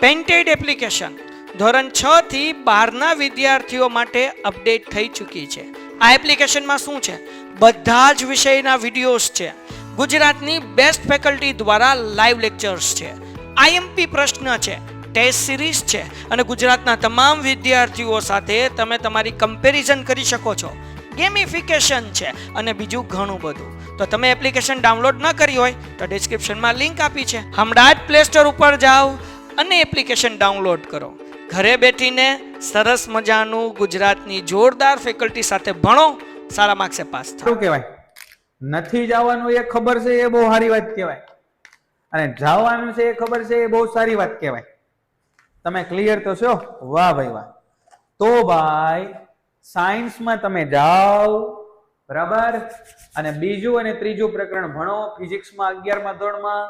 Painted application ધોરણ 6 થી 12ના વિદ્યાર્થીઓ માટે અપડેટ થઈ ચૂકી છે. આ એપ્લિકેશનમાં શું છે? બધા જ વિષયના વિડીયોઝ છે. ગુજરાતની બેસ્ટ ફેકલ્ટી દ્વારા લાઈવ લેક્ચર્સ છે. આઈએમપી પ્રશ્ન છે, ટેસ્ટ સિરીઝ છે અને ગુજરાતના તમામ વિદ્યાર્થીઓ સાથે તમે તમારી કમ્પેરિઝન કરી શકો છો. ગેમિફિકેશન છે અને બીજું ઘણું બધું. તો તમે એપ્લિકેશન ડાઉનલોડ ન કરી હોય તો ડિસ્ક્રિપ્શનમાં લિંક આપી છે. હમણાં જ પ્લે સ્ટોર ઉપર જાઓ અને એપ્લિકેશન ડાઉનલોડ કરો. ઘરે બેઠીને સરસ મજાનું ગુજરાતની જોરદાર ફેકલ્ટી સાથે ભણો, સારા માર્ક્સે પાસ થાઓ. શું કહેવાય? નથી જવાનું એ ખબર છે, એ બહુ સારી વાત કહેવાય, અને જવાનું છે એ ખબર છે, એ બહુ સારી વાત કહેવાય. તમે ક્લિયર તો છો? વાહ ભાઈ વાહ. તો ભાઈ સાયન્સમાં તમે જાઓ, બરાબર, અને બીજું અને ત્રીજું પ્રકરણ ભણો. ફિઝિક્સમાં 11મા ધોરણમાં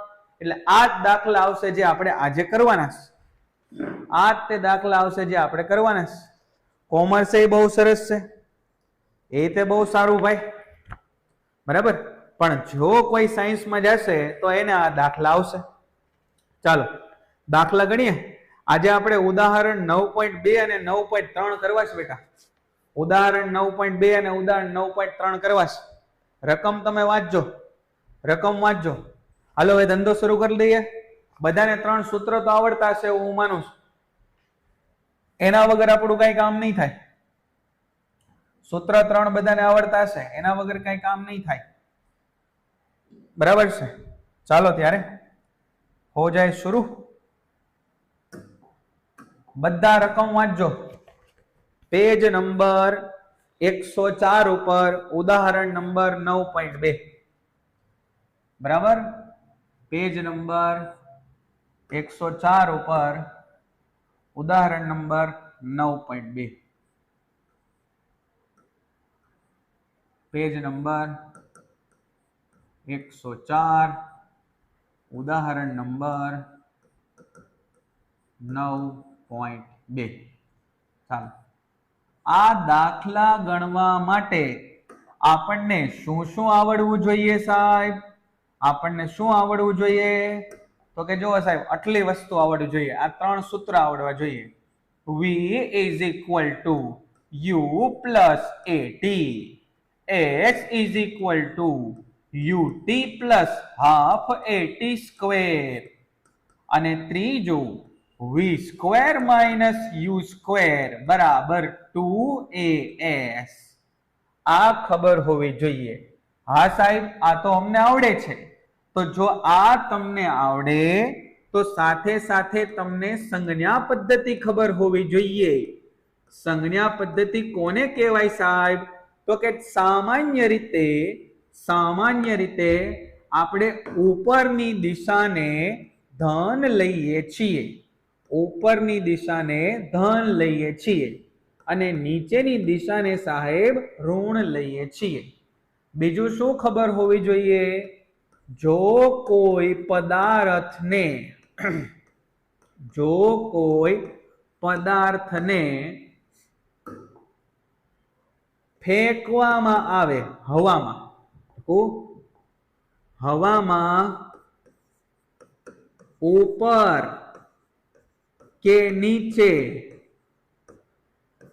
એટલે આ જ દાખલા આવશે જે આપણે આજે કરવાના છે. આ જ તે દાખલા આવશે જે આપણે કરવાના છે. કોમર્સ એ બહુ સરસ છે, એ તે બહુ સારું ભાઈ, બરાબર, પણ જો કોઈ સાયન્સમાં જશે તો એને આ દાખલા આવશે. ચાલો દાખલા ગણીએ. આજે આપણે ઉદાહરણ 9.2 અને 9.3 કરવા છે બેટા. ઉદાહરણ 9.2 અને ઉદાહરણ 9.3 કરવા છે. રકમ તમે વાંચજો, રકમ વાંચજો. હાલો હવે ધંધો શરૂ કરી દઈએ. બધાને 3 સૂત્ર તો આવડતા હશે હું માનું છું. એના વગર આપણું કઈ કામ નહીં થાય. સૂત્ર 3 બધાને આવડતા હશે, એના વગર કઈ કામ નહીં થાય, બરાબર છે? ચાલો ત્યારે હો જાય શરૂ. બધા રકમ વાંચજો. પેજ નંબર 104 ઉપર ઉદાહરણ નંબર 9.2, બરાબર, પેજ નંબર 104 ઉપર ઉદાહરણ નંબર 9.2, પેજ નંબર 104 ઉદાહરણ નંબર 9.2. ચાલો, આ દાખલા ગણવા માટે આપણને શું શું આવડવું જોઈએ સાહેબ? આપણને શું આવડવું જોઈએ? તો કે જો સાહેબ, આટલી વસ્તુ આવડવી જોઈએ. આ 3 સૂત્ર આવડવા જોઈએ. V is equal to U plus AT, H is equal to UT plus half AT square, અને ત્રીજું V square minus U square બરાબર 2AS. આ ખબર હોવી જોઈએ. હા સાહેબ, આ તો અમને આવડે છે. તો જો આ તમને આવડે તો સાથે સાથે તમને સંજ્ઞા પદ્ધતિ ખબર હોવી જોઈએ. સંજ્ઞા પદ્ધતિ કોને કહેવાય સાહેબ? તો કે સામાન્ય રીતે આપણે ઉપરની દિશાને ધન લઈએ છીએ, ઉપરની દિશાને ધન લઈએ છીએ અને નીચેની દિશાને સાહેબ ઋણ લઈએ છીએ. બીજું શું ખબર હોવી જોઈએ? જો કોઈ પદાર્થને ફેંકવામાં આવે હવામાં ઉપર કે નીચે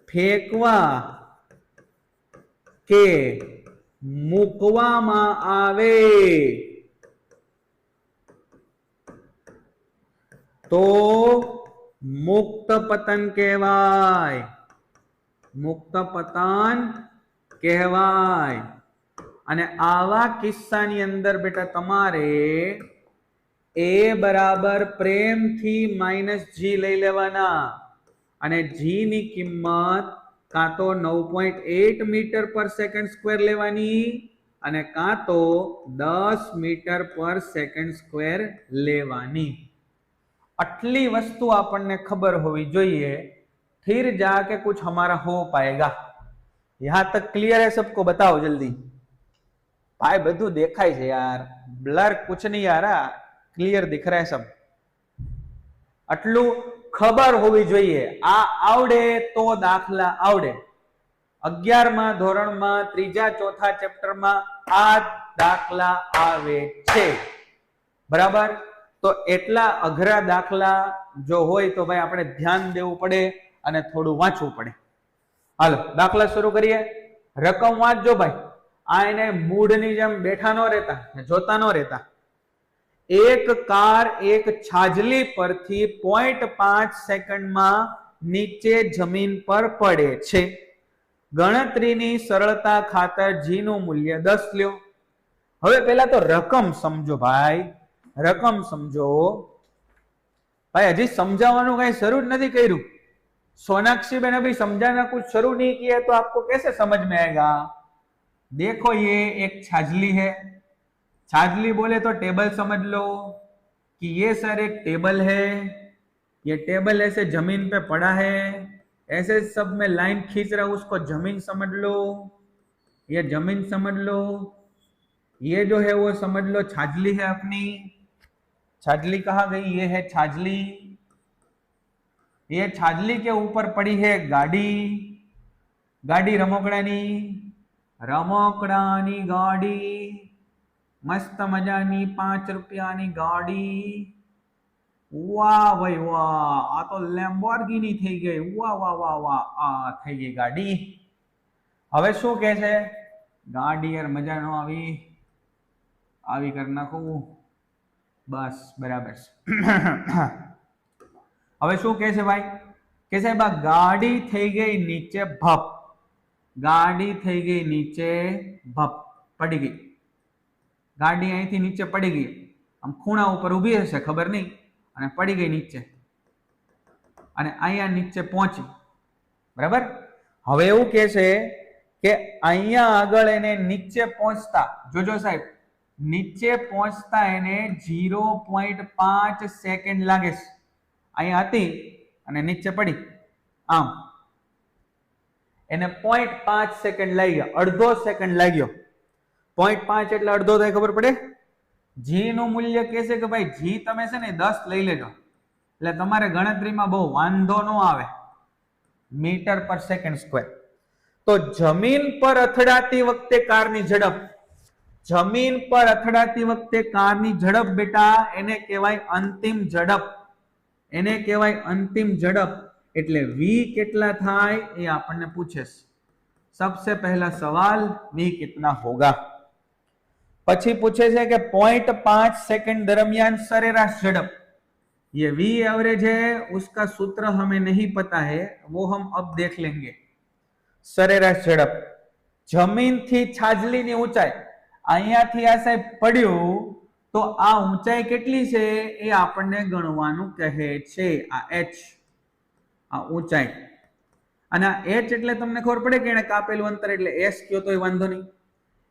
ફેંકવા કે મૂકવામાં આવે તો મુક્ત પતન કહેવાય. મુક્ત પતન કહેવાય. અને આવા કિસ્સાની અંદર બેટા તમારે A બરાબર પ્રેમથી -G લઈ લેવાના અને G ની કિંમત કાં તો 9.8 મીટર પર સેકન્ડ સ્ક્વેર લેવાની અને કાં તો 10 મીટર પર સેકન્ડ સ્ક્વેર લેવાની. આટલી વસ્તુ આપણને ખબર હોવી જોઈએ. फिर जाके कुछ हमारा हो पाएगा. यहां तक क्लियर है सबको? बताओ जल्दी भाई. બધું દેખાય છે યાર, બ્લર कुछ नहीं आ रहा, क्लियर दिख रहा है सब. આટલું ખબર હોવી જોઈએ. આ આવડે તો દાખલા આવડે. 11મા ધોરણમાં 3જા 4થા ચેપ્ટરમાં આ દાખલા આવે છે, બરાબર? તો એટલા અઘરા દાખલા જો હોય તો ભાઈ આપણે ધ્યાન દેવું પડે અને થોડું વાંચવું પડે. હાલો દાખલા શરૂ કરીએ. રકમ વાંચજો ભાઈ. આ એને મૂળની જેમ બેઠા ન રહેતા, જોતા ન રહેતા. એક કાર એક છાજલી પરથી 0.5 સેકન્ડમાં નીચે જમીન પર પડે છે. ગણતરીની સરળતા ખાતર જી નું મૂલ્ય 10 લ્યો. હવે પહેલા તો રકમ સમજો ભાઈ, રકમ સમજો भाई. हजी समझावानु कहीं शुरू नहीं कर्યું. सोनाक्षी बेन अभी समझाना कुछ शुरू नहीं किया तो आपको कैसे समझ में आएगा. देखो ये एक छाजली है. छाजली बोले तो टेबल समझ लो कि ये सर एक टेबल है. ये टेबल ऐसे जमीन पे पड़ा है, ऐसे सब में लाइन खींच रहा हूं, उसको जमीन समझ लो. ये जमीन समझ लो. ये जो है वो समझ लो छाजली है अपनी. छाजली कहाँ गई? ये है छाजली. ये छाजली के ऊपर पड़ी है गाड़ी. गाड़ी रमकड़ानी, रमकड़ानी गाड़ी, मस्त मजानी 5 રૂપિયાની ગાડી. वाह भाई वाह, आ तो लेम्बोर्गिनी થઈ ગઈ. वाह वाह वाह वाह, आ થઈ ગઈ ગાડી. હવે શું કહે છે? ગાડી યાર મજા ન આવી, આવી કરી નાખું. बस बराबर. હવે શું કહે છે ભાઈ? કે સાહેબ આ ગાડી થઈ ગઈ નીચે ભપ. ગાડી થઈ ગઈ નીચે ભપ, પડી ગઈ. ગાડી અહીંથી નીચે પડી ગઈ, આમ ખૂણા ઉપર ઊભી હશે ખબર નહીં, અને પડી ગઈ નીચે, અને અહીંયા નીચે પહોંચી. બરાબર. હવે એવું કહે છે કે અહીંયા આગળ એને નીચે પહોંચતા, જોજો સાહેબ, નીચે પહોંચતા એને 0.5 સેકન્ડ લાગે છે. અહીંયા હતી અને નીચે પડી, આમ એને 0.5 સેકન્ડ લાગ્યા, અડધો સેકન્ડ લાગ્યો. 0.5 એટલે અડધો થાય ખબર પડે? જી નું મૂલ્ય કહે છે કે ભાઈ જી તમે છે ને 10 લઈ લેજો, એટલે તમારે ગણતરીમાં બહુ વાંધો ન આવે. મીટર પર સેકન્ડ સ્ક્વેર. તો જમીન પર અથડાતી વખતે કારની ઝડપ, જમીન પર અથડાતી વખતે કારની ઝડપ બેટા એને કહેવાય અંતિમ ઝડપ. એને કહેવાય અંતિમ ઝડપ. એટલે v કેટલા થાય એ આપણને પૂછે છે. सबसे पहला सवाल v कितना होगा. પછી પૂછે છે કે 0.5 सेकंड दरमियान सरेराश झड़प. ये v एवरेज है, उसका सूत्र हमें नहीं पता है, वो हम अब देख लेंगे. सरेराश झड़प जमीन थी छाजली ની ઊંચાઈ, અહીંયાથી આ સાહેબ પડ્યું તો આ ઊંચાઈ કેટલી છે એ આપણને ગણવાનું કહે છે. આ h, આ ઊંચાઈ, અને આ h એટલે તમને ખબર પડે કે એને કાપેલું અંતર, એટલે s કયો તોય વાંધો નહીં.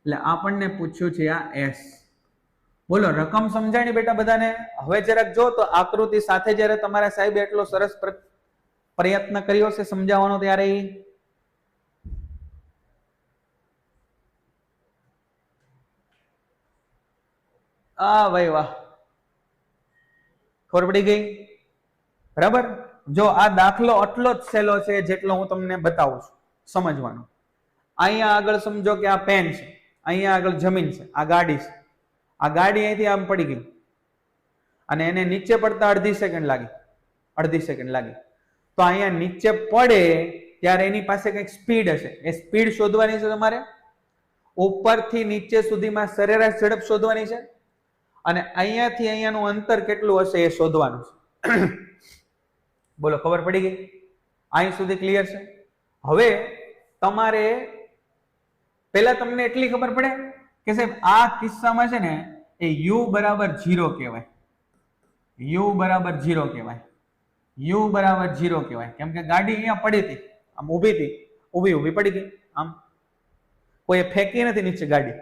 એટલે આપણને પૂછ્યું છે આ s. બોલો રકમ સમજાણી બેટા બધાને? હવે જરાક જો તો આકૃતિ સાથે જ્યારે તમારા સાહેબ એટલો સરસ પ્રયત્ન કર્યો છે સમજાવવાનો, ત્યારે આ ભાઈ વાહ, ખબર પડી ગઈ. બરાબર. જો આ દાખલો આટલો જ સહેલો છે જેટલો હું તમને બતાવું છું, સમજવાનો. અહીંયા આગળ સમજો કે આ પેન છે, અહીંયા આગળ જમીન છે, આ ગાડી છે. આ ગાડી અહીંથી આમ પડી ગઈ અને એને નીચે પડતા અડધી સેકન્ડ લાગી, અડધી સેકન્ડ લાગી. તો અહીંયા નીચે પડે ત્યારે એની પાસે કંઈક સ્પીડ હશે, એ સ્પીડ શોધવાની છે તમારે. ઉપરથી નીચે સુધીમાં સરેરાશ ઝડપ શોધવાની છે, અને અહીંયાથી અહીંયાનું અંતર કેટલું હશે એ શોધવાનું છે. બોલો ખબર પડી ગઈ? અહીં સુધી ક્લિયર છે? હવે તમારે પહેલા તમને એટલી ખબર પડે કે સાહેબ આ કિસ્સામાં છે ને એ u બરાબર 0 કહેવાય. u બરાબર 0 કહેવાય. u બરાબર 0 કહેવાય. કેમ કે ગાડી અહીંયા પડી હતી, આમ ઊભી હતી, ઊભી પડી ગઈ, આમ કોઈ ફેંકી નથી નીચે ગાડી.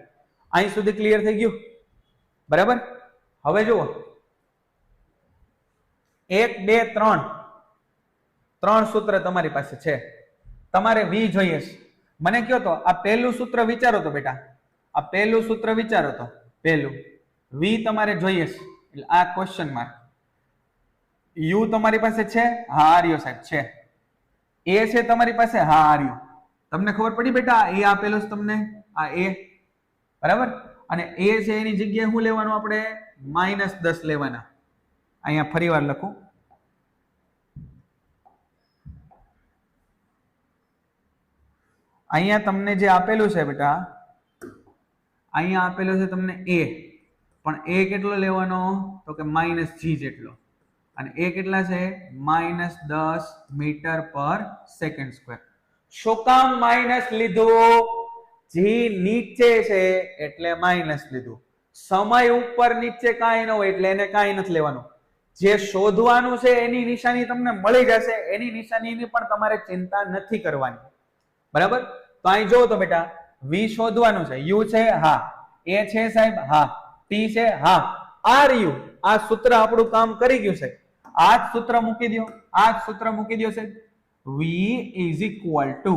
અહીં સુધી ક્લિયર થઈ ગયું? બરાબર. હવે જુઓ, 1 2 3 ત્રણ સૂત્ર તમારી પાસે છે. તમારે v જોઈએ છે. મને કયો તો આ પહેલું સૂત્ર વિચારો તો બેટા, આ પહેલું સૂત્ર વિચારો તો, પહેલું v તમારે જોઈએ છે, એટલે આ ક્વેશ્ચન માર્ક. u તમારી પાસે છે? હા આર્યો સાહેબ છે. a છે તમારી પાસે? હા આર્યો. તમને ખબર પડી બેટા? a આપેલો છે તમને, આ a. બરાબર. અને a છે એની જગ્યાએ શું લેવાનું આપણે? -10 લેવાના. અહીંયા ફરી વાર લખું, અહીંયા તમને જે આપેલું છે બેટા, અહીંયા આપેલું છે તમને a, પણ a કેટલો લેવાનો તો કે -g જેટલો, અને a કેટલા છે -10 મીટર પર સેકન્ડ સ્ક્વેર. શું કામ માઇનસ લીધું? જી નીચે છે એટલે માઇનસ લીધું. સમય ઉપર નીચે કાંઈ ન હોય એટલે એને કાંઈ નથી લેવાનું. જે શોધવાનું છે એની નિશાની તમને મળી જશે, એની નિશાનીની પણ તમારે ચિંતા નથી કરવાની. બરાબર? તો અહીં જોવો તો બેટા v શોધવાનું છે. u છે, હા. a છે સાહેબ, હા. t છે, હા. r u, આ સૂત્ર આપણું કામ કરી ગયું છે. આ જ સૂત્ર મૂકી દો, આ જ સૂત્ર મૂકી દો સાહેબ. v is equal to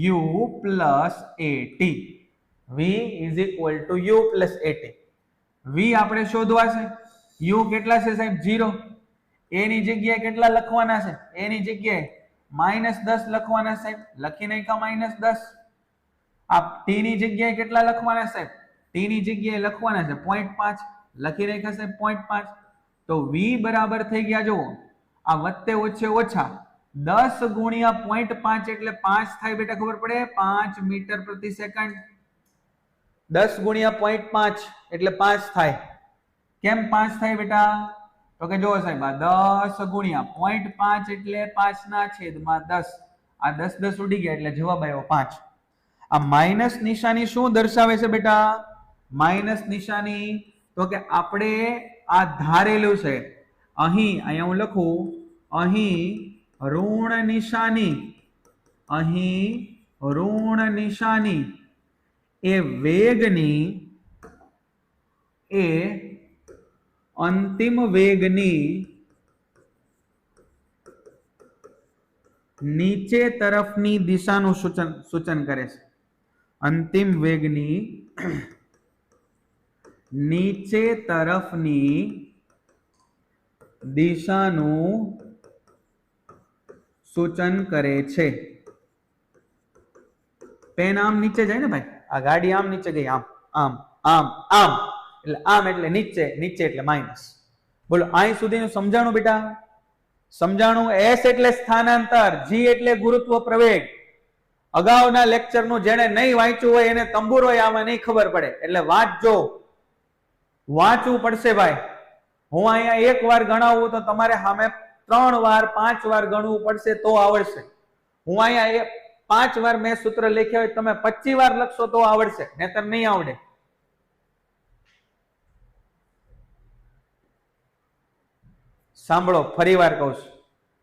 u plus at. v is equal to u plus at. v આપણે શોધવા છે. u કેટલા છે સાહેબ? 0. a ની જગ્યાએ કેટલા લખવાના છે? a ની જગ્યાએ -10 લખવાના સાહેબ. લખી નાખ્યા -10. આ t ની જગ્યાએ કેટલા લખવાના સાહેબ? t ની જગ્યાએ લખવાના છે 0.5. લખી નાખ્યા સાહેબ 0.5. તો v બરાબર થઈ ગયા. જુઓ આ વચ્ચે ઓછે ઓછા 10 ગુણ્યા 0.5 એટલે 5 થાય બેટા. ખબર પડે? 5 મીટર પ્રતિ સેકન્ડ. 10 ગુણ્યા 0.5 એટલે 5 થાય. કેમ 5 થાય બેટા? તો કે જો સાહેબ આ 10 ગુણ્યા 0.5 એટલે 5 ના છેદમાં 10. આ 10 10 ઉડી ગયા એટલે જવાબ આવ્યો 5. આ માઇનસ નિશાની શું દર્શાવે છે બેટા? માઇનસ નિશાની તો કે આપણે આ ધારેલું છે. અહીંયા હું લખું, અહીં ઋણ નિશાની, અહીં ઋણ નિશાની એ વેગની, એ અંતિમ વેગની નીચે તરફની દિશાનું સૂચન કરે છે. અંતિમ વેગની નીચે તરફની દિશાનું સૂચન કરે છે. પેન આમ નીચે જાય ને ભાઈ, આ ગાડી આમ નીચે ગઈ, આમ આમ આમ આમ, એટલે આમ એટલે નીચે, નીચે એટલે માઇનસ. બોલો અહીં સુધીનું સમજાણું બેટા? સમજાણું? s એટલે સ્થાનાંતર, g એટલે ગુરુત્વ પ્રવેગ. અગાઉના લેક્ચરનું જેને નહીં વાંચ્યું હોય એને તંબુરો આમાં નહીં ખબર પડે, એટલે વાંચજો, વાંચવું પડશે ભાઈ. હું અહીંયા એક વાર ગણાવું તો તમારે સામે 3 વાર 5 વાર ગણવું પડશે તો આવડશે. હું અહીંયા 5 વાર મેં સૂત્ર લખ્યા હોય, તમે 25 વાર લખશો તો આવડશે, નહીતર નહીં આવડે. સાંભળો, ફરી વાર કહું છું,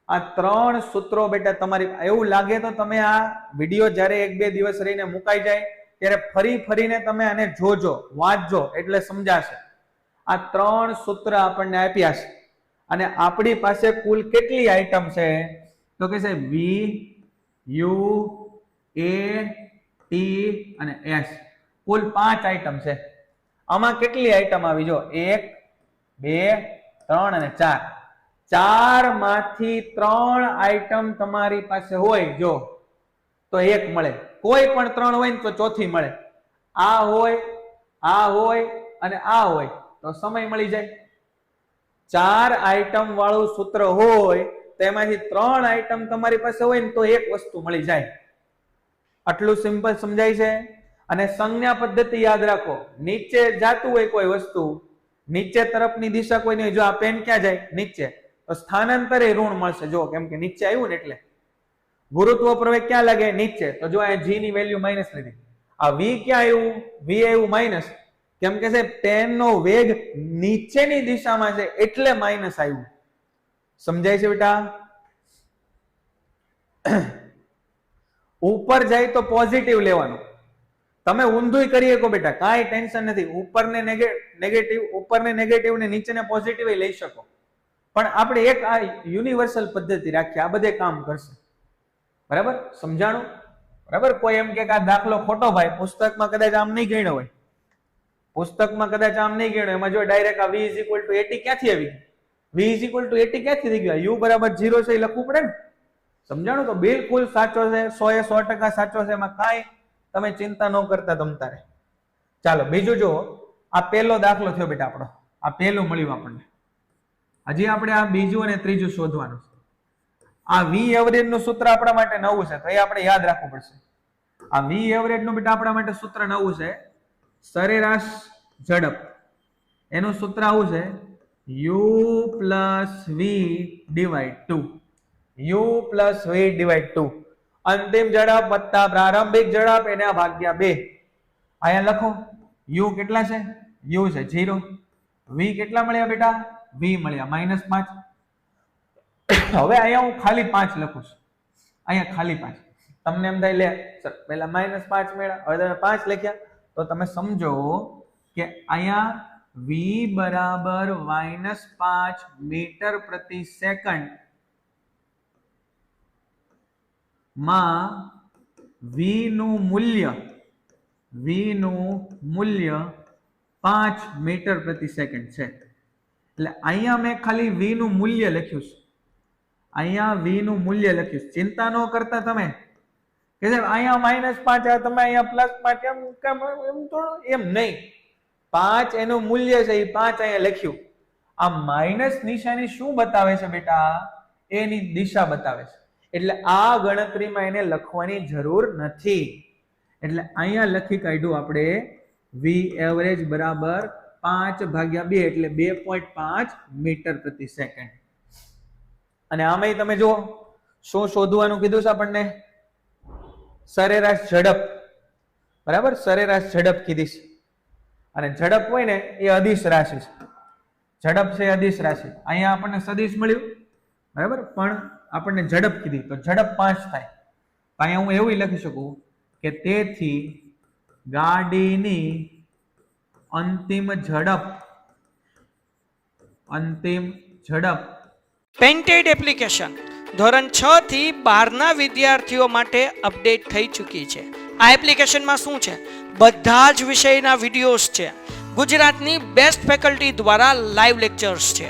આ 3 સૂત્રો બેટા તમારી, એવું લાગે તો તમે આ વિડીયો જ્યારે 1-2 દિવસ રહીને મુકાઈ જાય ત્યારે ફરી ફરીને તમે આને જોજો, વાંચજો, એટલે સમજાશે. આ 3 સૂત્ર આપણને આપ્યા છે અને આપણી પાસે કુલ કેટલી આઈટમ છે? તો કે છે v, u, a, t અને s. કુલ 5 આઈટમ છે. આમાં કેટલી આઈટમ આવી? જો 1, 2, 3 અને 4. 4 માંથી 3 આઈટમ તમારી પાસે હોય જો તો 1 મળે. કોઈ પણ 3 હોય ને તો ચોથી મળે. આ હોય, આ હોય અને આ હોય તો સમય મળી જાય. 4 આઈટમ વાળું સૂત્ર હોય તેમાંથી 3 આઈટમ તમારી પાસે હોય ને તો એક વસ્તુ મળી જાય. આટલું સિમ્પલ સમજાય છે. અને સંજ્ઞા પદ્ધતિ યાદ રાખો. નીચે જાતું હોય કોઈ વસ્તુ, નીચે તરફની દિશા કોઈ નહીં. જો આ પેન ક્યાં જાય? નીચે, તો સ્થાનાંતરે ઋણ મળશે. જો કેમ કે નીચે આવ્યું ને એટલે. ગુરુત્વ પ્રવેગ ક્યાં લાગે? નીચે, તો જો આ g ની વેલ્યુ માઇનસ લીધી. આ v ક્યાં આવ્યું? v આવ્યું માઇનસ. કેમ કે છે પેન નો વેગ નીચેની દિશામાં છે એટલે માઇનસ આવ્યું. સમજાય છે બેટા? ઉપર જાય તો પોઝિટિવ લેવાનું. તમે ઊંધું કરી શકો બેટા, કાંઈ ટેન્શન નથી. ઉપરને નેગેટિવ, ઉપરને નેગેટિવ ને નીચેને પોઝિટિવ લઈ શકો. પણ આપણે એક આ યુનિવર્સલ પદ્ધતિ રાખીએ, આ બધે કામ કરશે. બરાબર? સમજાણું? બરાબર? કોઈ એમ કે આ દાખલો ખોટો ભાઈ, પુસ્તકમાં કદાચ આમ નહીં ગણ્યો હોય, પુસ્તકમાં કદાચ આમ નહીં ગણ્યો, એમાં જો ડાયરેક્ટ આ v = 80 ક્યાંથી આવી? v = 80 ક્યાંથી થઈ ગયું? u = 0 છે એ લખવું પડે ને. સમજાણું? તો બિલકુલ સાચો છે, 100% સાચો છે, એમાં કાંઈ તમે ચિંતા ન કરતા તમ તારે. ચાલો બીજું જો, આ પહેલો દાખલો થયો બેટા આપણો, આ પહેલું મળ્યું આપણને. હજી આપણે આ બીજું અને ત્રીજું શોધવાનું છે. આ v એવરેજ નું સૂત્ર આપણા માટે નવું છે તો એ આપણે યાદ રાખવું પડશે. આ વી એવરેજ નું બેટા આપણા માટે સૂત્ર નવું છે, સરેરાશ ઝડપ. એનું સૂત્ર આવું છે u plus v divide 2, u plus v divide 2. અંતિમ ઝડપ વત્તા પ્રારંભિક ઝડપ એના ભાગ્યા 2. અહીંયા લખો u કેટલા છે, u છે 0, v કેટલા મળ્યા બેટા, v મળ્યા -5. હવે અહીંયા હું ખાલી 5 લખું છું, અહીંયા ખાલી 5. તમને એમ થાય લે સર પહેલા -5 મળ્યા, હવે તમે 5 લખ્યા, તો તમે સમજો કે અહીંયા v બરાબર -5 મીટર પ્રતિ સેકન્ડ માં v નું મૂલ્ય 5 મીટર પ્રતિ સેકન્ડ છે. એટલે અહીંયા મેં ખાલી v નું મૂલ્ય લખ્યું છે, અહીંયા v નું મૂલ્ય લખ્યું છે. ચિંતા ન કરતા તમે કે સાહેબ અહીંયા -5 તમે અહીંયા +5 એમ થોડું, એમ નહીં. 5 એનું મૂલ્ય છે, એ 5 અહીંયા લખ્યું. આ માઇનસ નિશાની શું બતાવે છે બેટા, એની દિશા બતાવે છે. એટલે આ ગણતરીમાં એને લખવાની જરૂર નથી. એટલે અહીંયા લખી કાઢ્યું આપણે v એવરેજ બરાબર 5/2 એટલે 2.5 મીટર પ્રતિ સેકન્ડ. અને આમાંય તમે જુઓ શું શોધવાનું કીધું છે આપણને, સરેરાશ ઝડપ. બરાબર, સરેરાશ ઝડપ કીધી છે. અને ઝડપ હોય ને એ અદિશ રાશિ છે, ઝડપ છે અદિશ રાશિ. અહીંયા આપણને સદિશ મળ્યું, બરાબર, પણ આપણને ઝડપ કીધી તો ઝડપ 5 થાય. અહીંયા હું એવું લખી શકું કે તેથી ગાડીની અંતિમ ઝડપ પેન્ટેડ એપ્લિકેશન ધોરણ 6 થી 12ના વિદ્યાર્થીઓ માટે અપડેટ થઈ ચૂકી છે. આ એપ્લિકેશનમાં શું છે, બધા જ વિષયના વિડીયોઝ છે, ગુજરાતની બેસ્ટ ફેકલ્ટી દ્વારા લાઈવ લેક્ચર્સ છે,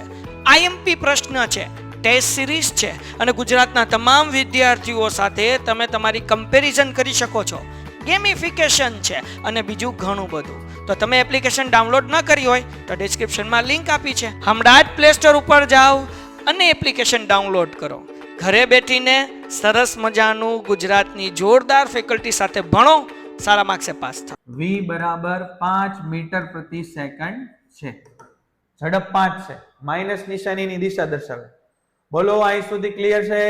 આઈએમપી પ્રશ્ન છે, ટેસ્ટ સિરીઝ છે અને ગુજરાતના તમામ વિદ્યાર્થીઓ સાથે તમે તમારી કમ્પેરિઝન કરી શકો છો. ગેમિફિકેશન છે અને બીજું ઘણું બધું. તો તમે એપ્લિકેશન ડાઉનલોડ ન કરી હોય તો ડિસ્ક્રિપ્શનમાં લિંક આપી છે, હમણાં જ પ્લે સ્ટોર ઉપર જાઓ અને એપ્લિકેશન ડાઉનલોડ કરો. ઘરે બેઠીને સરસ મજાનું ગુજરાતની જોરદાર ફેકલ્ટી સાથે ભણો, સારા માર્ક્સે પાસ થાઓ. v બરાબર 5 મીટર પ્રતિ સેકન્ડ છે, ઝડપ 5 છે, માઇનસ નિશાનીની દિશા દર્શાવે. બોલો અહીં સુધી ક્લિયર છે,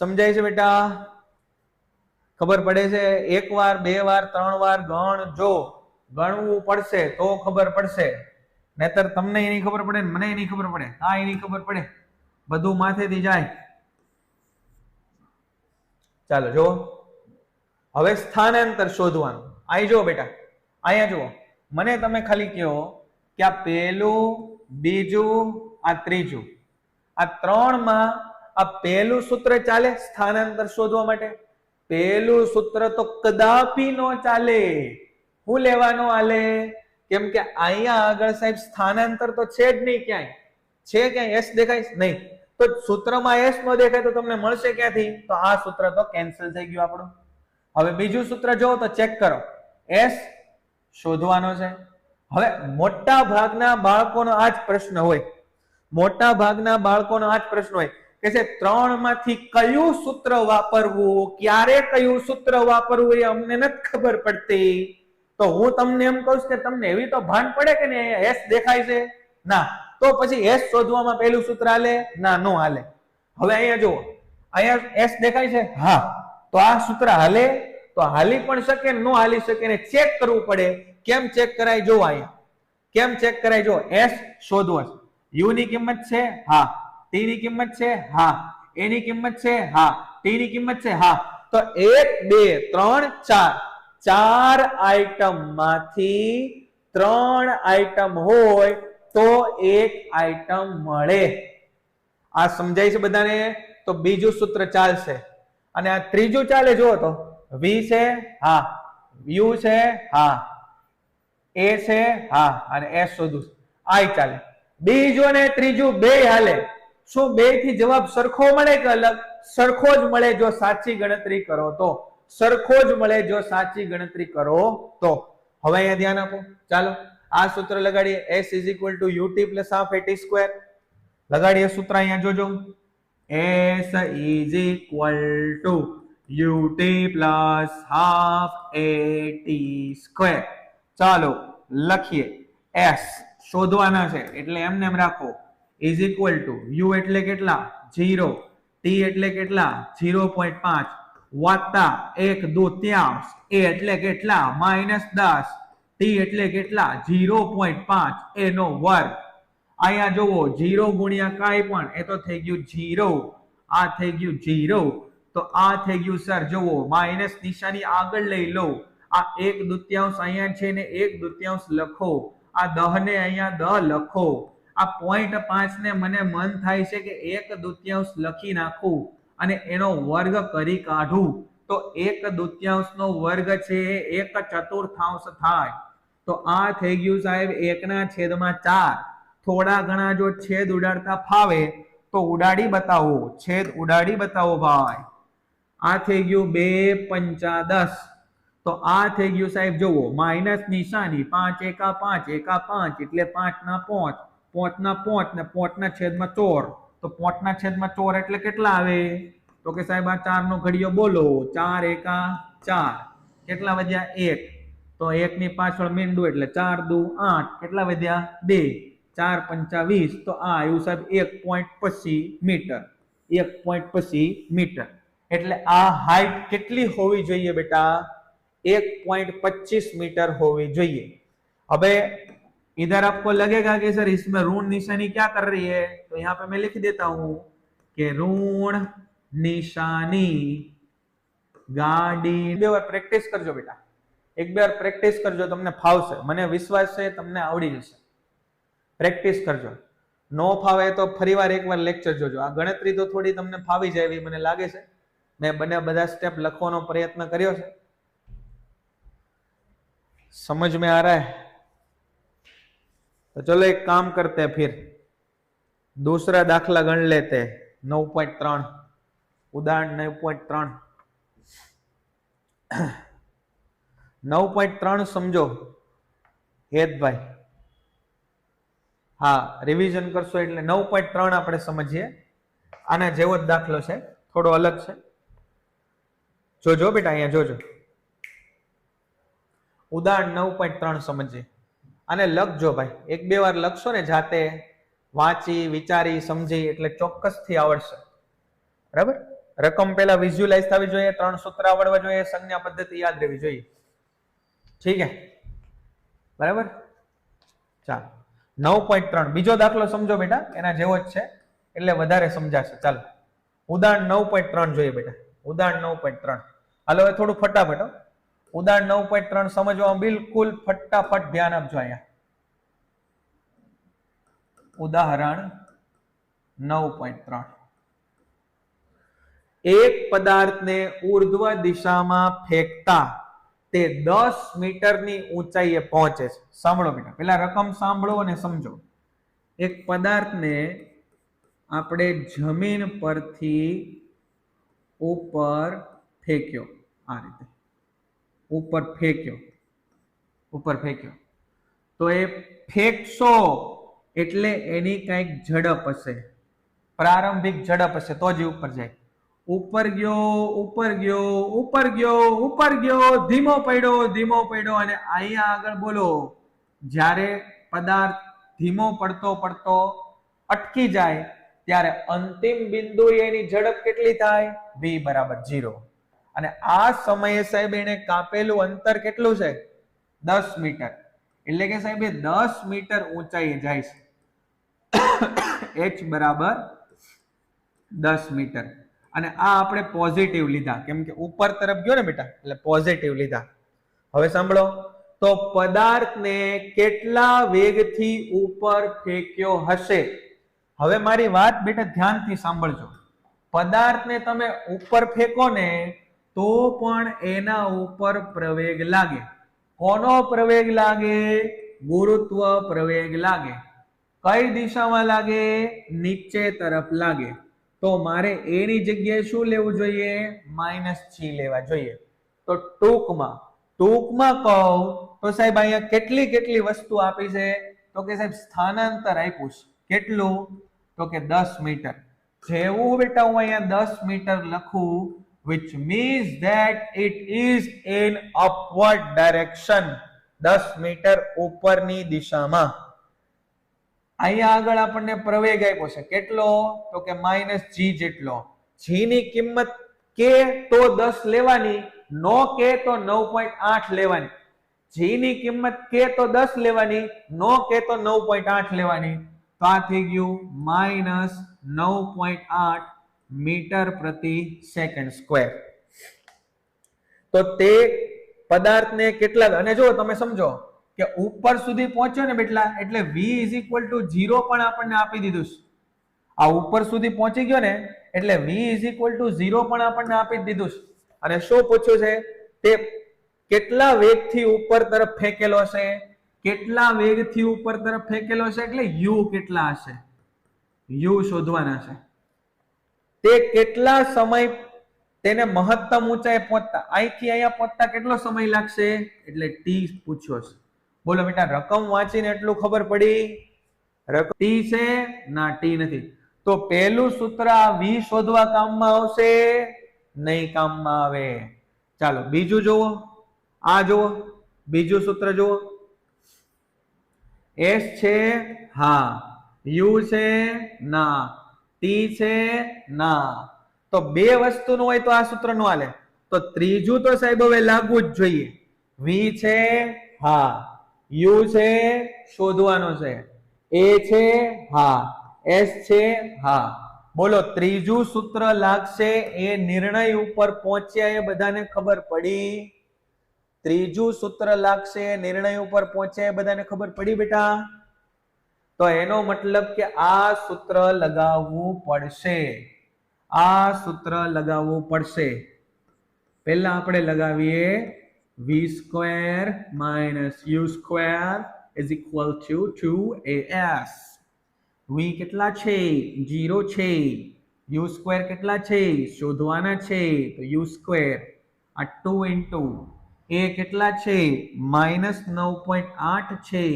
સમજાય છે બેટા, ખબર પડે છે? એક વાર, બે વાર, 3 વાર ગણજો, ગણવું પડશે તો ખબર પડશે, નહીતર તમને એની ખબર પડે ને મને એની ખબર પડે, હા એની ખબર પડે, બધું માથેથી જાય. ચાલો જો હવે સ્થાનાંતર શોધવાનું. અહીં જો બેટા, અહીંયા જુઓ, મને તમે ખાલી કહો કે આ પહેલું, બીજું, આ ત્રીજું, આ 3 માં આ પહેલું સૂત્ર ચાલે સ્થાનાંતર શોધવા માટે? પહેલું સૂત્ર તો કદાપી નો ચાલે. હું લેવાનો આલે? કેમ કે અહીંયા આગળ સાહેબ સ્થાનાંતર તો છે જ નહીં, ક્યાંય છે? ક્યાંય s દેખાય નહીં? તો સૂત્રમાં s નો દેખાય તો તમને મળશે ક્યાંથી? તો આ સૂત્ર તો કેન્સલ થઈ ગયું આપણું. હવે બીજું સૂત્ર જો તો ચેક કરો, s શોધવાનો છે. હવે મોટા ભાગના બાળકોનો આ જ પ્રશ્ન હોય, મોટા ભાગના બાળકોનો આ જ પ્રશ્ન હોય કે છે 3 માંથી કયું સૂત્ર વાપરવું, ક્યારે કયું સૂત્ર વાપરવું એ અમને નથી ખબર પડતી. તો હું તમને એમ કહું કે તમને એવી તો ભાન પડે કે ને s દેખાય છે? ના. તો પછી s શોધવામાં પહેલું સૂત્ર હાલે? ના, નો હાલે. હવે અહીંયા જુઓ, અહીંયા s દેખાય છે, હા, તો આ સૂત્ર હાલે? તો હાલી પણ શકે, નો હાલી શકે, ને ચેક કરવું પડે. કેમ ચેક કરાય? જો અહીંયા કેમ ચેક કરાય, જો s શોધવો છે, u ની કિંમત છે, હા, t ની કિંમત છે, હા, a ની કિંમત છે, હા, t ની કિંમત છે, હા. તો 1 2 3 4 આઈટમ માંથી 3 આઈટમ હોય તો 1 આઈટમ મળે. આ સમજાય છે બધાને? તો બીજું સૂત્ર ચાલશે. અને આ ત્રીજું ચાલે, જુઓ તો v છે, હા, u છે, હા, a છે, હા, અને s શોધું, આય ચાલે. બીજું ને ત્રીજું બે હાલે. શું બે થી જવાબ સરખો મળે કે અલગ? સરખો જ મળે જો સાચી ગણતરી કરો તો, સરખો જ મળે જો સાચી ગણતરી કરો તો. હવે અહીંયા ધ્યાન આપો, ચાલો આ સૂત્ર લગાડીએ, s = ut + ½ at². લગાડીએ સૂત્ર, અહીંયા જોજો, s = ut plus half at square. ચાલો લખીએ. s શોધવાના છે એટલે એમને એમ રાખો ઇઝ ઇક્વલ ટુ u એટલે કેટલા 0, t એટલે કેટલા 0.5 વત્તા 1/2 a એટલે કેટલા -10, t એટલે કેટલા 0.5 a નો વર્ગ. અહીંયા જુઓ 0 ગુણ્યા કાંઈ પણ એ તો થઈ ગયું 0, આ થઈ ગયું 0, તો આ થઈ ગયું સર જુઓ માઇનસ નિશાની આગળ લઈ લો. આ 1/2 અહીંયા છે ને 1/2 લખો, આ 10 ને અહીંયા 10 લખો, આ 0.5 ને મને મન થાય છે કે 1/2 લખી નાખું અને એનો વર્ગ કરી કાઢું તો 1/2 નો વર્ગ છે એ 1/4 થાય. તો આ થઈ ગયું સાહેબ 1/4. થોડા ઘણા જો છેદ ઉડાડતા ફાવે તો ઉડાડી બતાવો, છેદ ઉડાડી બતાવો ભાઈ. આ થઈ ગયું 2 પંચા 10. તો આ થઈ ગયું સાહેબ જુઓ માઇનસ નિશાની 5 એકા 5 એકા 5 એટલે 5 ના 5, 5 ના 5 ને 5 ના છેદમાં 4. તો 5 ના છેદમાં 4 એટલે કેટલા આવે? તો કે સાહેબ આ 4 નો ઘડિયો બોલો, 4 એકા 4 કેટલા વધ્યા 1. તો 1 ની પાછળ મીંડું એટલે 4 દુ 8 કેટલા વધ્યા 2, 4 પંચા 20. તો આ આવ્યું સાહેબ 1.25 મીટર, 1.25 મીટર. એટલે આ હાઈટ કેટલી હોવી જોઈએ બેટા 1.25 मीटर होनी चाहिए. अबे इधर आपको लगेगा कि सर इसमें ऋण निशानी क्या कर रही है, तो यहाँ पे मैं लिख देता हूं कि ऋण निशानी गाड़ी. બે વાર પ્રેક્ટિસ કરજો બેટા, એક બે વાર પ્રેક્ટિસ કરજો, તમને ફાવશે, મને વિશ્વાસ છે તમને આવડી જશે. પ્રેક્ટિસ કરજો, નો ફાવે તો ફરીવાર એકવાર લેક્ચર જોજો. આ ગણતરી તો થોડી તમને ફાવી જાય એવી મને લાગે છે. મેં બધા સ્ટેપ લખવાનો પ્રયત્ન કર્યો છે. समझ में आ रहा है? तो चलो एक काम करते हैं, फिर दूसरा दाखला गण लेते हैं. 9.3 उदाहरण 9.3 9.3 समझो हेत भाई. हाँ रिविजन करशो એટલે 9.3 આપણે સમજીએ. આના જેવો જ દાખલો છે, થોડો અલગ છે. જોજો બેટા, અહીંયા જોજો. ઉદાહરણ 9.3 સમજીએ. આને લખજો ભાઈ, એક બે વાર લખશો ને જાતે, વાંચી વિચારી સમજી એટલે ચોક્કસથી આવડશે. બરાબર? રકમ પહેલા વિઝ્યુલાઇઝ થવી જોઈએ, 3 સૂત્ર આવડવા જોઈએ, સંજ્ઞા પદ્ધતિ યાદ રહેવી જોઈએ. ઠીક છે? બરાબર? ચાલો 9.3 બીજો દાખલો સમજો બેટા, એના જેવો જ છે એટલે વધારે સમજાશે. ચાલો ઉદાહરણ 9.3 જોઈએ બેટા. ઉદાહરણ 9.3 હાલો હવે થોડું ફટાફટ. ઉદાહરણ 9.3 સમજવામાં બિલકુલ ફટાફટ ધ્યાન આપજો. અહીંયા ઉદાહરણ 9.3 એક પદાર્થને ઉર્ધ્વ દિશામાં ફેંકતા તે 10 મીટરની ઊંચાઈએ પહોંચે છે. સાંભળો બેટા, પેલા રકમ સાંભળો અને સમજો. એક પદાર્થને આપણે જમીન પરથી ઉપર ફેંક્યો, આ રીતે ઉપર ફેંક્યો તો એ ફેંકશો એટલે એની કઈક ઝડપ હશે, પ્રારંભિક ઝડપ હશે તો જ ઉપર જાય. ઉપર ગયો, ધીમો પડ્યો અને અહીંયા આગળ બોલો જ્યારે પદાર્થ ધીમો પડતો અટકી જાય ત્યારે અંતિમ બિંદુ એની ઝડપ કેટલી થાય? v બરાબર 0. અને આ સમયે સાહેબ એને કાપેલું અંતર કેટલું છે? 10 મીટર. એટલે કે સાહેબ 10 મીટર ઊંચાઈએ જાય છે. h બરાબર 10 મીટર. અને આ આપણે પોઝિટિવ લીધા કેમ કે ઉપર તરફ ગયો ને બેટા, એટલે પોઝિટિવ લીધા. હવે સાંભળો, તો પદાર્થને કેટલા વેગથી ઉપર ફેંક્યો હશે? હવે મારી વાત બેટા ધ્યાનથી સાંભળજો. પદાર્થને તમે ઉપર ફેંકો ને તો પણ એના ઉપર પ્રવેગ લાગે. કોનો પ્રવેગ લાગે? ગુરુત્વ પ્રવેગ લાગે. કઈ દિશામાં લાગે? નીચે તરફ લાગે. તો મારે એની જગ્યાએ શું લેવું જોઈએ? -6 લેવા જોઈએ. તો ટૂંકમાં કહું તો સાહેબ અહીંયા કેટલી વસ્તુ આપી છે? તો કે સાહેબ સ્થાનાંતર આપ્યું છે. કેટલું? તો કે 10 મીટર. જેવું બેટા હું અહીંયા 10 મીટર લખું, which means that it is in upward direction. 10 metre ઉપરની દિશામાં. અહીંયા આગળ આપણને પ્રવેગ આપ્યો છે કેટલો? તો કે -g જેટલો. g ની કિંમત કે તો 10 લેવાની, નો કે તો 9.8 લેવાની. g ની કિંમત કે તો 10 લેવાની, નો કે તો 9.8 લેવાની. તો આ થઈ ગયું -9.8 મીટર પ્રતિ સેકન્ડ સ્ક્વેર. તો તે પદાર્થને કેટલા, અને જો તમે સમજો કે ઉપર સુધી પહોંચ્યો ને બેટલા એટલે v = 0 પણ આપણને આપી દીધું છે. આ ઉપર સુધી પહોંચી ગયો ને એટલે v = 0 પણ આપણને આપી દીધું છે. અને શું પૂછ્યું છે? તે કેટલા વેગથી ઉપર તરફ ફેંકેલો છે, કેટલા વેગથી ઉપર તરફ ફેંકેલો છે એટલે u કેટલા હશે, u શોધવાના છે. તે કેટલા સમય તેને મહત્તમ ઊંચાઈ પહોંચતા, અહીંથી અહીંયા પહોંચતા કેટલો સમય લાગશે એટલે t પૂછ્યો છે. બોલો બેટા, રકમ વાંચીને એટલું ખબર પડી? રકમ t છે ના, t નથી. તો પહેલું સૂત્ર આ v શોધવા કામમાં આવશે નહીં, કામમાં આવે. ચાલો બીજું જુઓ, આ જુઓ બીજું સૂત્ર જુઓ. s છે હા, u છે ના, t છે ના. તો બે વસ્તુનું હોય તો આ સૂત્ર નો હાલે. તો ત્રીજું તો સાહેબ હવે લાગવું જ જોઈએ. v છે હા, u છે શોધવાનો છે, a છે હા, s છે હા. બોલો ત્રીજું સૂત્ર લાગશે એ નિર્ણય ઉપર પહોંચ્યા એ બધાને ખબર પડી? ત્રીજું સૂત્ર લાગશે નિર્ણય ઉપર પહોંચ્યા એ બધાને ખબર પડી બેટા? તો એનો મતલબ કે આ સૂત્ર લગાવવું પડશે, આ સૂત્ર લગાવવું પડશે. પહેલા આપણે લગાવીએ v² - u² = 2as. v કેટલા છે? 0 છે. u² કેટલા છે? શોધવાના છે, તો u². આ 2 * a કેટલા છે? -9.8 છે.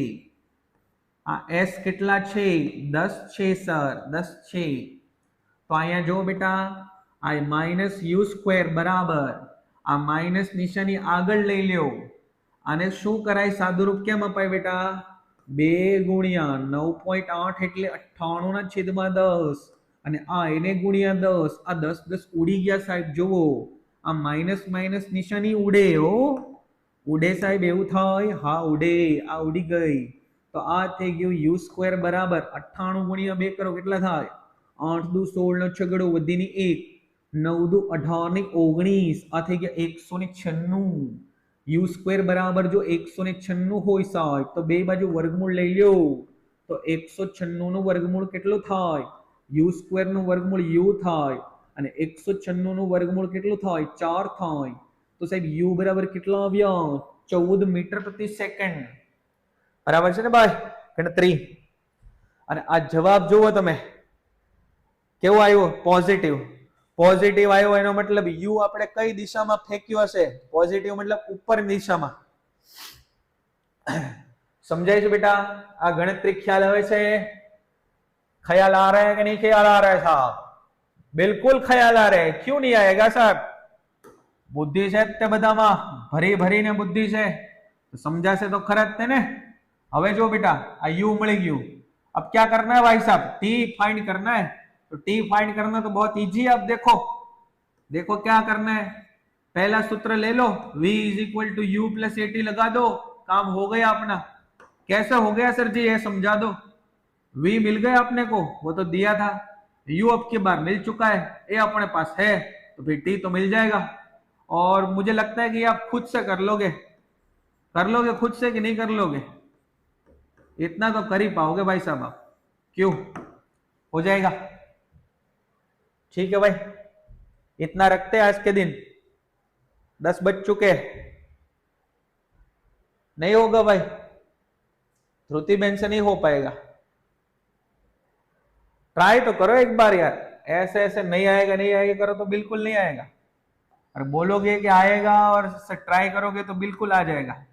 આ s કેટલા છે? 10 છે સર, 10 છે. તો અહીંયા જો બેટા, આ -u² બરાબર આ માઇનસ નિશાની આગળ લઈ લ્યો. આને શું કરાય? સાદુરૂપ કેમ અપાય બેટા? 2 × 9.8 એટલે 98/10. અને આ એને ગુણ્યા 10. આ 10 ઉડી ગયા સાહેબ. જુઓ આ માઇનસ માઇનસ નિશાની ઉડે હો, ઉડે સાહેબ, એવું થાય? હા ઉડે, આ ઉડી ગઈ. તો આ થઈ ગયું u² બરાબર 98 × 2 કરો કેટલા થાય? 8 દુ 16 નો છગડો વધીની 1, 9 દુ 18 ની 19. આ થઈ ગયા 196. u² બરાબર જો 196 હોય સાહેબ તો બે બાજુ વર્ગમૂળ લઈ લ્યો. તો 196 નું વર્ગમૂળ કેટલું થાય? u² નું વર્ગમૂળ u થાય, અને 196 નું વર્ગમૂળ કેટલું થાય? 4 થાય. તો સાહેબ u બરાબર કેટલા આવ્યા? 14 મીટર પ્રતિ સેકન્ડ. બરાબર છે ને ભાઈ? ગણતરી. અને આ જવાબ જુઓ તમે કેવો આવ્યો? પોઝિટિવ. પોઝિટિવ આવ્યો એનો મતલબ u આપણે કઈ દિશામાં ફેંક્યો હશે? પોઝિટિવ મતલબ ઉપરની દિશામાં. समझाई बेटा? आ गणित ख्याल आवे छे? ख्याल आ रहा है कि नहीं ख्याल आ रहा है साहब? बिल्कुल ख्याल आ रहा है. क्यों नहीं आएगा साहब? बुद्धि है ते बधामां भरी भरी ने बुद्धि है तो समझाशे तो खरा ज ने. हवे जो बेटा आ u मळी गयुं. अब क्या करना है भाई साहब? t फाइंड करना है. तो t फाइंड करना तो बहुत इजी है. अब देखो देखो क्या करना है. पहला सूत्र ले लो, v = u + at लगा दो, काम हो गया अपना. कैसे हो गया सर जी? ये समझा दो. v मिल गया अपने को, वो तो दिया था. u अब की बार मिल चुका है, ये अपने पास है, तो फिर t तो मिल जाएगा. और मुझे लगता है कि आप खुद से कर लोगे खुद से कि नहीं कर लोगे? इतना तो कर ही पाओगे भाई साहब आप. क्यों? हो जाएगा. ठीक है भाई, इतना रखते हैं आज के दिन. 10 बज चुके. नहीं होगा भाई, श्रुति बहन से नहीं हो पाएगा. ट्राई तो करो एक बार यार. ऐसे ऐसे नहीं आएगा करो तो बिल्कुल नहीं आएगा. और बोलोगे कि आएगा और ट्राई करोगे तो बिल्कुल आ जाएगा.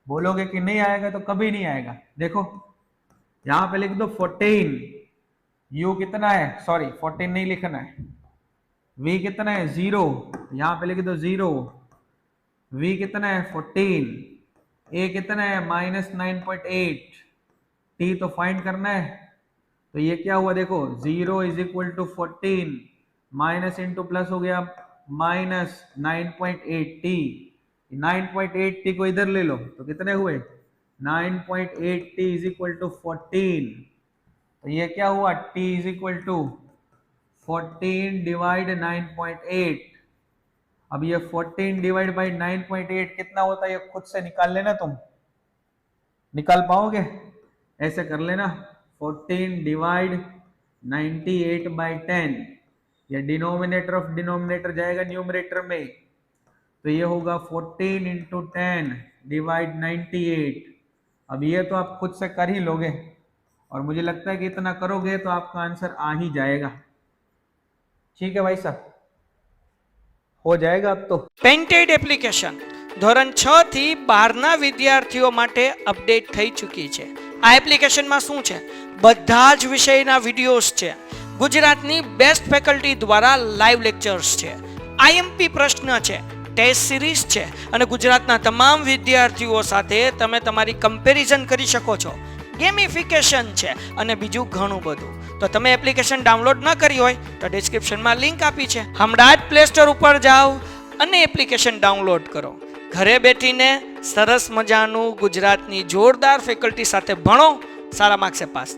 बोलोगे कि नहीं आएगा तो कभी नहीं आएगा. देखो यहां पे लिख दो 14. u कितना है? सॉरी 14 नहीं लिखना है, v कितना है 0, यहां पे लिख दो 0, v कितना है 14, a कितना है -9.8, t तो फाइंड करना है। तो ये क्या हुआ देखो 0 is equal to 14 minus into plus हो गया -9.8t, 9.8t को इधर ले लो तो कितने हुए 9.8t इज इक्वल टू 14। तो ये क्या हुआ t is equal to 14 divide 9.8। अब ये 14 डिवाइड बाई 9.8 कितना होता है ये खुद से निकाल लेना, तुम निकाल पाओगे, ऐसे कर लेना 14 डिवाइड 98 बाई 10, ये डिनोमिनेटर ऑफ डिनोमिनेटर जाएगा न्यूमरेटर में, तो ये होगा 14 इंटू 10 डिवाइड 98। अब ये तो आप खुद से कर ही लोगे और मुझे लगता है कि इतना करोगे तो आपका आंसर आ ही जाएगा। ठीक है भाई साहब, हो जाएगा अब तो। પેન્ટેડ એપ્લિકેશન ધોરણ 6 થી 12ના વિદ્યાર્થીઓ માટે અપડેટ થઈ ચૂકી છે। આ એપ્લિકેશનમાં શું છે, બધા જ વિષયના વિડીયોઝ છે, ગુજરાતની બેસ્ટ ફેકલ્ટી દ્વારા લાઈવ લેક્ચર્સ છે, આઈએમપી પ્રશ્ન છે, ટેસ્ટ સિરીઝ છે અને ગુજરાતના તમામ વિદ્યાર્થીઓ સાથે તમે તમારી કમ્પેરિઝન કરી શકો છો, ગેમિફિકેશન છે અને બીજું ઘણું બધું। તો તમે એપ્લિકેશન ડાઉનલોડ ન કરી હોય તો ડિસ્ક્રિપ્શનમાં લિંક આપી છે, હમણાં જ પ્લે સ્ટોર ઉપર જાઓ અને એપ્લિકેશન ડાઉનલોડ કરો। ઘરે બેઠીને સરસ મજાનું ગુજરાતની જોરદાર ફેકલ્ટી સાથે ભણો, સારા માર્ક્સે પાસ થાઓ।